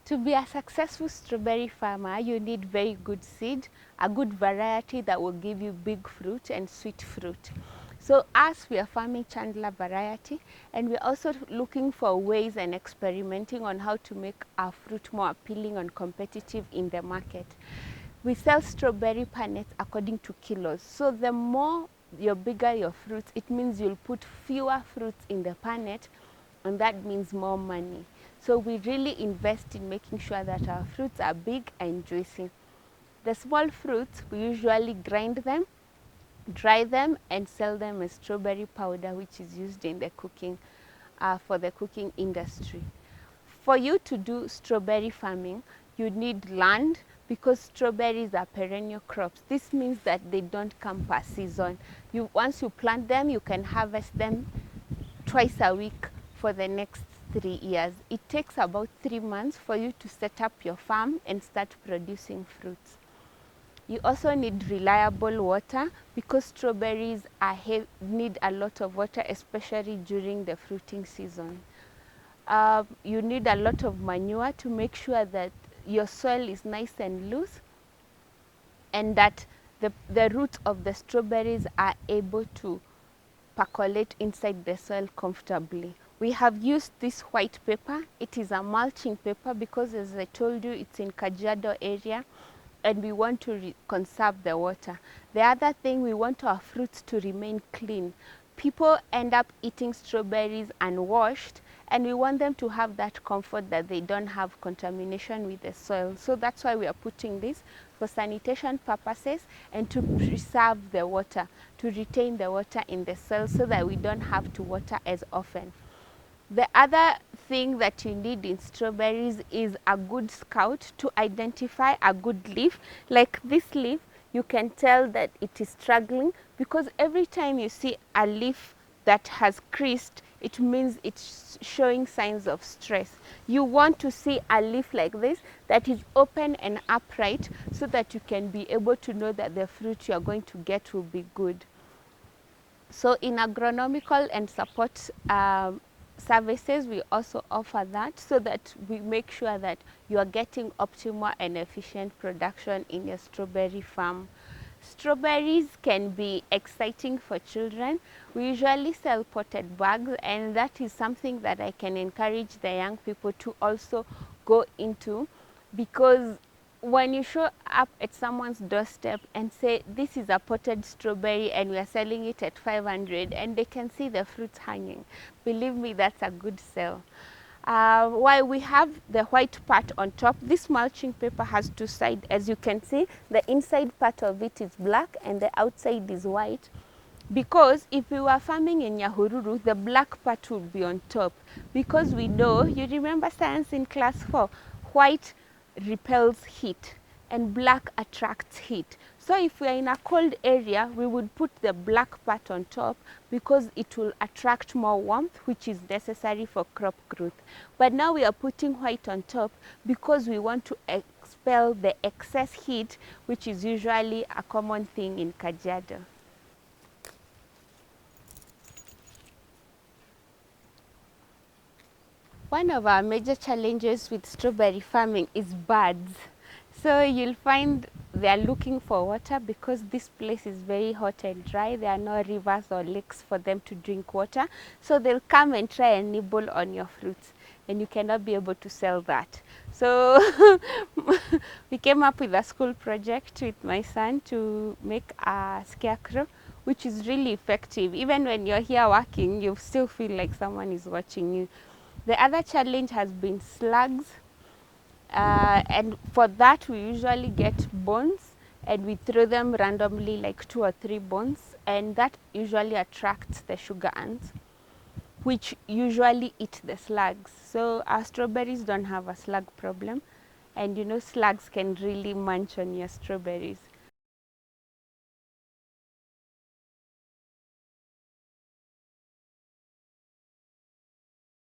To be a successful strawberry farmer, you need very good seed, a good variety that will give you big fruit and sweet fruit. So us, we are farming Chandler variety, and we're also looking for ways and experimenting on how to make our fruit more appealing and competitive in the market. We sell strawberry pannets according to kilos. So the bigger your fruits, it means you'll put fewer fruits in the pannet, and that means more money. So we really invest in making sure that our fruits are big and juicy. The small fruits, we usually grind them, dry them, and sell them as strawberry powder, which is used in the cooking, for the cooking industry. For you to do strawberry farming, you need land, because strawberries are perennial crops. This means that they don't come per season. Once you plant them, you can harvest them twice a week for the next 3 years. It takes about 3 months for you to set up your farm and start producing fruits. You also need reliable water, because strawberries need a lot of water, especially during the fruiting season. You need a lot of manure to make sure that your soil is nice and loose, and that the roots of the strawberries are able to percolate inside the soil comfortably. We have used this white paper. It is a mulching paper because, as I told you, it's in Kajiado area, and we want to conserve the water. The other thing, we want our fruits to remain clean. People end up eating strawberries unwashed, and we want them to have that comfort that they don't have contamination with the soil. So that's why we are putting this for sanitation purposes and to preserve the water, to retain the water in the soil so that we don't have to water as often. The other thing that you need in strawberries is a good scout to identify a good leaf. Like this leaf, you can tell that it is struggling, because every time you see a leaf that has creased, it means it's showing signs of stress. You want to see a leaf like this that is open and upright, so that you can be able to know that the fruit you are going to get will be good. So in agronomical and support services, we also offer that, so that we make sure that you are getting optimal and efficient production in your strawberry farm. Strawberries can be exciting for children. We usually sell potted bags, and that is something that I can encourage the young people to also go into, because when you show up at someone's doorstep and say, this is a potted strawberry and we are selling it at 500, and they can see the fruits hanging, believe me, that's a good sell. While we have the white part on top, this mulching paper has two sides. As you can see, the inside part of it is black and the outside is white, because if we were farming in Nyahururu, the black part would be on top, because we know, you remember science in class 4, white repels heat and black attracts heat. So if we are in a cold area, we would put the black part on top, because it will attract more warmth, which is necessary for crop growth. But now we are putting white on top because we want to expel the excess heat, which is usually a common thing in Kajiado. One of our major challenges with strawberry farming is birds. So you'll find they are looking for water, because this place is very hot and dry. There are no rivers or lakes for them to drink water. So they'll come and try and nibble on your fruits, and you cannot be able to sell that. So we came up with a school project with my son to make a scarecrow, which is really effective. Even when you're here working, you still feel like someone is watching you. The other challenge has been slugs, and for that we usually get bones, and we throw them randomly, like 2 or 3 bones, and that usually attracts the sugar ants, which usually eat the slugs. So our strawberries don't have a slug problem, and you know, slugs can really munch on your strawberries.